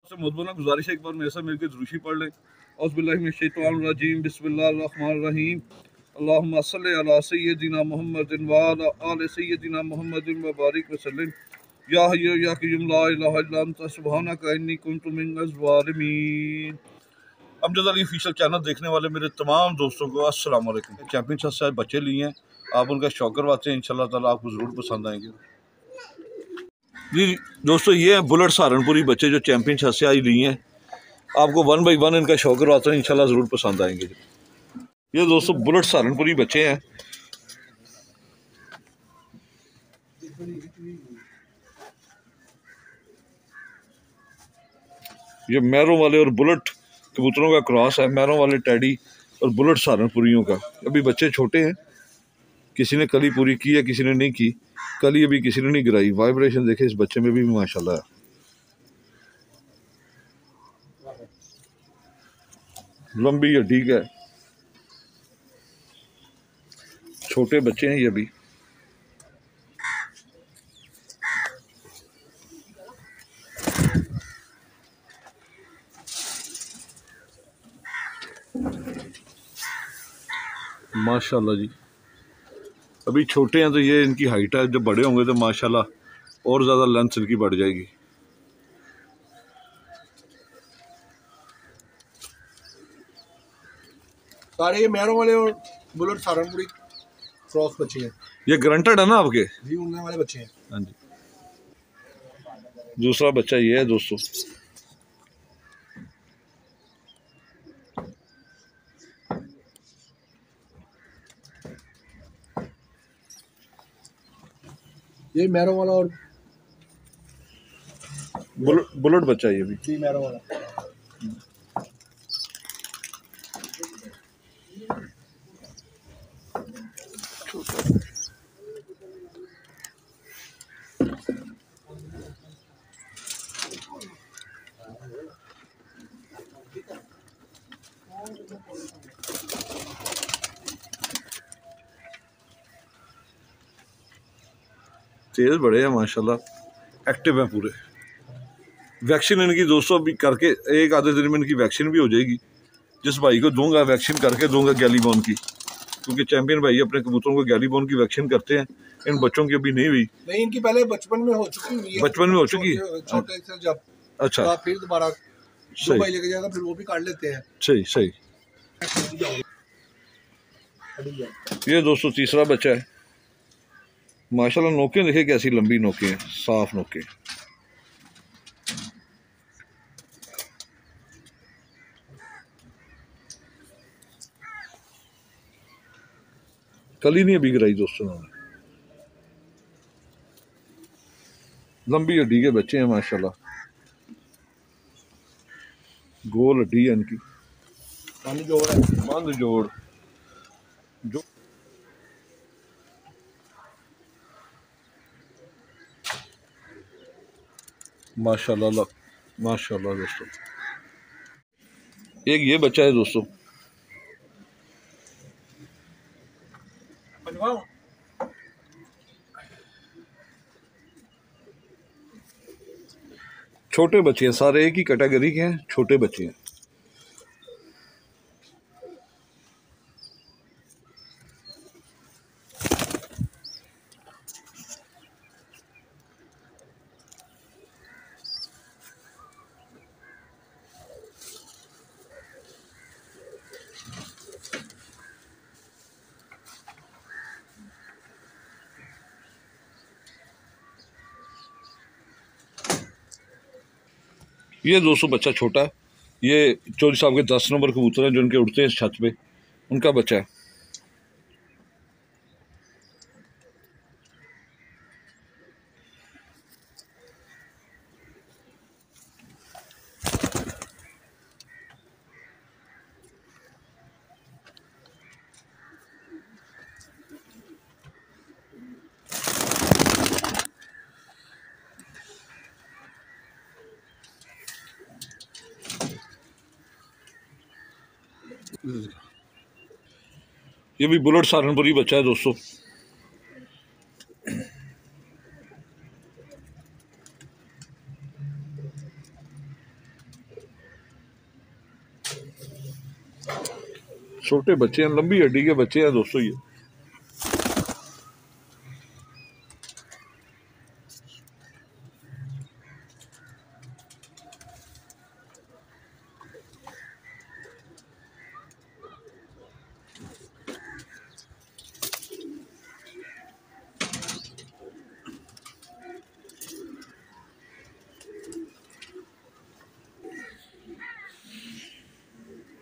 से मुद्दना गुजारिश है, एक बार मेरे साथ मिलकर दुरूशी पढ़ लें। औज़ुबिल्लाहिमिनश्शैतानिर्रजीम बिस्मिल्लाहिर्रहमानिर्रहीम अल्लाहुम्मा सल्लि अला सय्यिदिना मुहम्मदिन व अला आलि सय्यिदिना मुहम्मदिन व बारिक वसल्लिम या हय्यु या क़य्यूम ला इलाहा इल्ला अंता सुब्हानका इन्नी कुन्तु मिनज़ ज़ालिमीन। अमजद अली ऑफिशियल चैनल देखने वाले मेरे तमाम दोस्तों को अस्सलाम वालेकुम। चैंपियनशिप से बच्चे लिए हैं, आप उनका शौक करवाते हैं, इंशाल्लाह ताला आपको ज़रूर पसंद आएंगे। जी दोस्तों, ये है बुलेट सहारनपुरी बच्चे जो चैंपियनशिप से आज लिए हैं। आपको 1 बाई 1 इनका शौक करवाते हैं, इंशाल्लाह ज़रूर पसंद आएंगे। ये दोस्तों बुलेट सहारनपुरी बच्चे हैं। ये मैरों वाले और बुलेट कबूतरों का क्रॉस है, मैरों वाले टैडी और बुलेट सहारनपुरियों का। अभी बच्चे छोटे हैं, किसी ने कली पूरी की है, किसी ने नहीं की। कली अभी किसी ने नहीं गिराई। वाइब्रेशन देखे इस बच्चे में भी माशाल्लाह है। लंबी हड्डी का, छोटे बच्चे हैं ये भी। माशाल्लाह जी, अभी छोटे हैं तो ये इनकी हाइट है। जब बड़े होंगे तो माशाल्लाह और ज़्यादा लेंथ इनकी बढ़ जाएगी। सारे ये मैरों वाले और बुलेट सहारनपुरी क्रॉस बच्चे हैं। ये ग्रंटेड है ना आपके? जी, उड़ने वाले बच्चे हैं। हाँ जी। दूसरा बच्चा ये है दोस्तों। ये मैरों वाला और बुलेट बच्चा ये भी। जी, मैरों वाला। तेज बड़े हैं माशाल्लाह, एक्टिव हैं पूरे। वैक्सीन इनकी दोस्तों अभी करके एक आधे दिन में इनकी वैक्सीन भी हो जाएगी। जिस भाई को दूंगा वैक्सीन करके दूंगा गैलीबोन की, क्योंकि चैंपियन भाई अपने कबूतरों को गैलीबोन की वैक्सीन करते हैं। इन बच्चों की अभी नहीं हुई। नहीं, इनकी पहले बचपन में हो चुकी हुई है। बचपन में हो चुकी है छोटे से जब। अच्छा, तो फिर दोबारा सही भाई लेके जाएगा, फिर वो भी काट लेते हैं। सही सही। ये दोस्तों तीसरा बच्चा है। माशाल्लाह नोकें देखिए कैसी लंबी नोकें हैं, साफ नोकें। कली नहीं अभी गिराई दोस्तों ने। लंबी हड्डी के बच्चे हैं माशाल्लाह, गोल हड्डी है इनकी। पानी जोड़ है, बंद जोड़ जो माशाल्लाह माशाल्लाह दोस्तों। एक ये बच्चा है दोस्तों। छोटे बच्चे हैं, सारे एक ही कैटेगरी के हैं, छोटे बच्चे हैं। ये दोस्तों बच्चा छोटा है। ये चौधरी साहब के 10 नंबर कबूतर हैं जो इनके उड़ते हैं छत पे, उनका बच्चा है। ये भी बुलेट सहारनपुरी बच्चा है दोस्तों। छोटे बच्चे हैं, लंबी हड्डी के बच्चे हैं दोस्तों।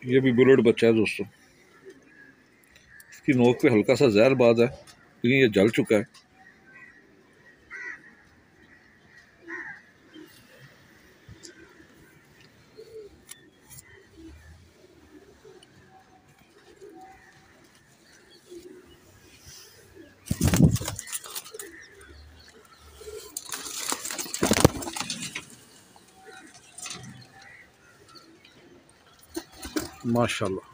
ये भी बुलेट बच्चा है दोस्तों। इसकी नोक पे हल्का सा जहर बाद है, लेकिन ये जल चुका है। माशाल्लाह।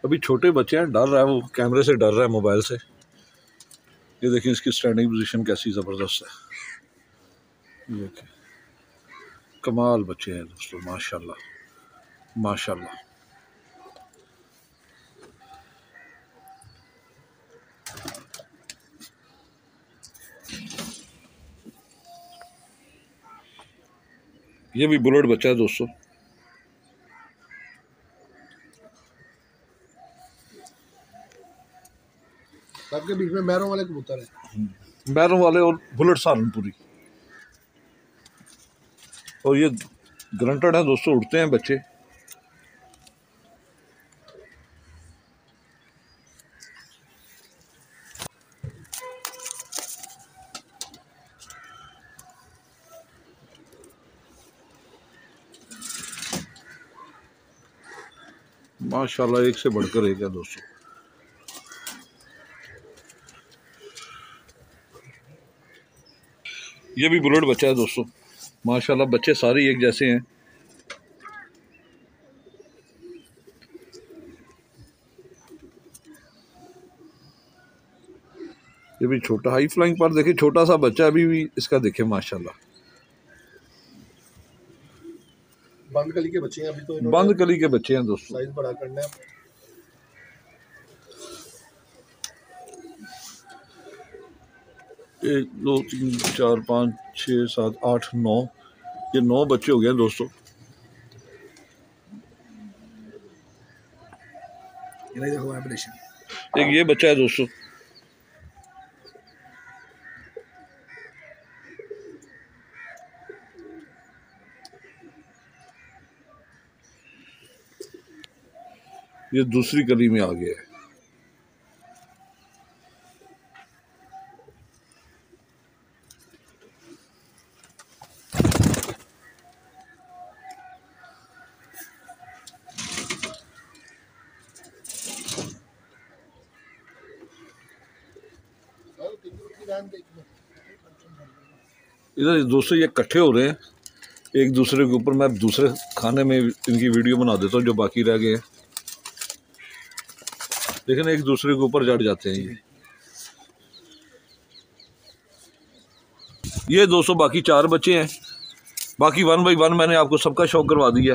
अभी छोटे बच्चे हैं, डर रहा है, वो कैमरे से डर रहा है, मोबाइल से। ये देखिए इसकी स्टैंडिंग पोजीशन कैसी ज़बरदस्त है। ये देखिए कमाल बच्चे हैं दोस्तों, माशाल्लाह माशाल्लाह। ये भी बुलेट बच्चा है दोस्तों। सबके बीच में मैरों वाले कबूतर है, मैरों वाले और बुलेट सहारनपुरी। और ये ग्रंटेड है दोस्तों, उड़ते हैं बच्चे। माशाल्लाह एक से बढ़कर एक है दोस्तों। ये भी बुलेट बच्चा है दोस्तों, माशाल्लाह बच्चे सारे एक जैसे हैं। ये भी छोटा हाई फ्लाइंग पर देखिए, छोटा सा बच्चा अभी भी इसका देखिए माशाल्लाह। बंद कली के बच्चे हैं अभी, तो बंद कली के बच्चे हैं दोस्तों। साइज बड़ा करना है। 1 2 3 4 5 6 7 8 9, ये 9 बच्चे हो गए दोस्तों। ये देखो वाइब्रेशन। एक ये बच्चा है दोस्तों। ये दूसरी कली में आ गया है। इधर दोस्तों ये इकट्ठे हो रहे हैं एक दूसरे के ऊपर। मैं दूसरे खाने में इनकी वीडियो बना देता हूँ जो बाकी रह गए हैं। लेकिन एक दूसरे के ऊपर चढ़ जाते हैं ये दोस्तों बाकी 4 बच्चे हैं। बाकी 1 बाई 1 मैंने आपको सबका शौक करवा दिया।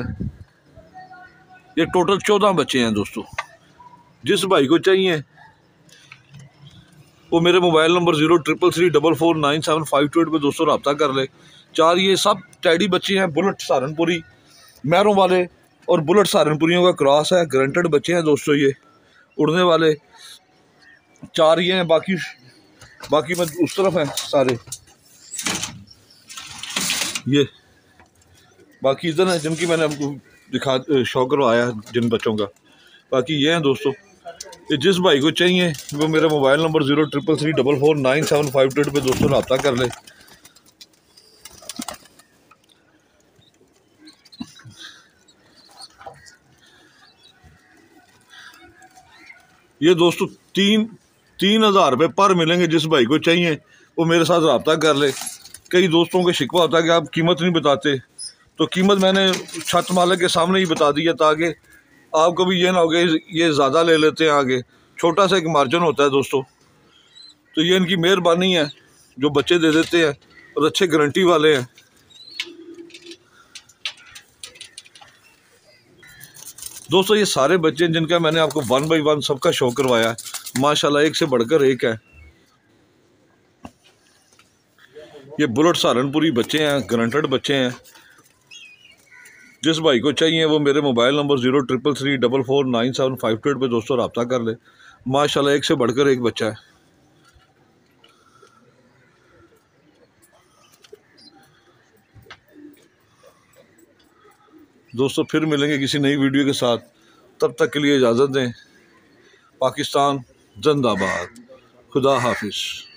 ये टोटल 14 बच्चे हैं दोस्तों। जिस भाई को चाहिए वो मेरे मोबाइल नंबर 0334497528 पे दोस्तों रब्ता कर ले। 4 ये सब टैडी बच्चे हैं, बुलेट सहारनपुरी मैरों वाले और बुलेट सहारनपुरियों का क्रॉस है। ग्रंटेड बच्चे हैं दोस्तों, ये उड़ने वाले 4 ये हैं। बाकी में उस तरफ हैं सारे, ये बाकी इधर हैं जिनकी मैंने आपको शौक करवाया जिन बच्चों का। बाकी ये हैं दोस्तों। ये जिस भाई को चाहिए वो मेरे मोबाइल नंबर 0334497528 पे दोस्तों रब्ता कर ले। ये दोस्तों 3,000 रुपये पर मिलेंगे। जिस भाई को चाहिए वो मेरे साथ रब्ता कर ले। कई दोस्तों के शिकवा होता है कि आप कीमत नहीं बताते, तो कीमत मैंने छत मालिक के सामने ही बता दी है ताकि आपको भी ये ना हो गया ये ज़्यादा ले लेते हैं। आगे छोटा सा एक मार्जिन होता है दोस्तों। तो ये इनकी मेहरबानी है जो बच्चे दे देते हैं और अच्छे गारंटी वाले हैं। दोस्तों ये सारे बच्चे हैं जिनका मैंने आपको 1 बाय 1 सबका शो करवाया है, माशाल्लाह एक से बढ़कर एक है। ये बुलेट सहारनपुरी बच्चे हैं, ग्रांटेड बच्चे हैं। जिस भाई को चाहिए वो मेरे मोबाइल नंबर 0333449758 पे दोस्तों रब्ता कर ले। माशाल्लाह एक से बढ़कर एक बच्चा है। दोस्तों फिर मिलेंगे किसी नई वीडियो के साथ, तब तक के लिए इजाज़त दें। पाकिस्तान जिंदाबाद, खुदा हाफिज़।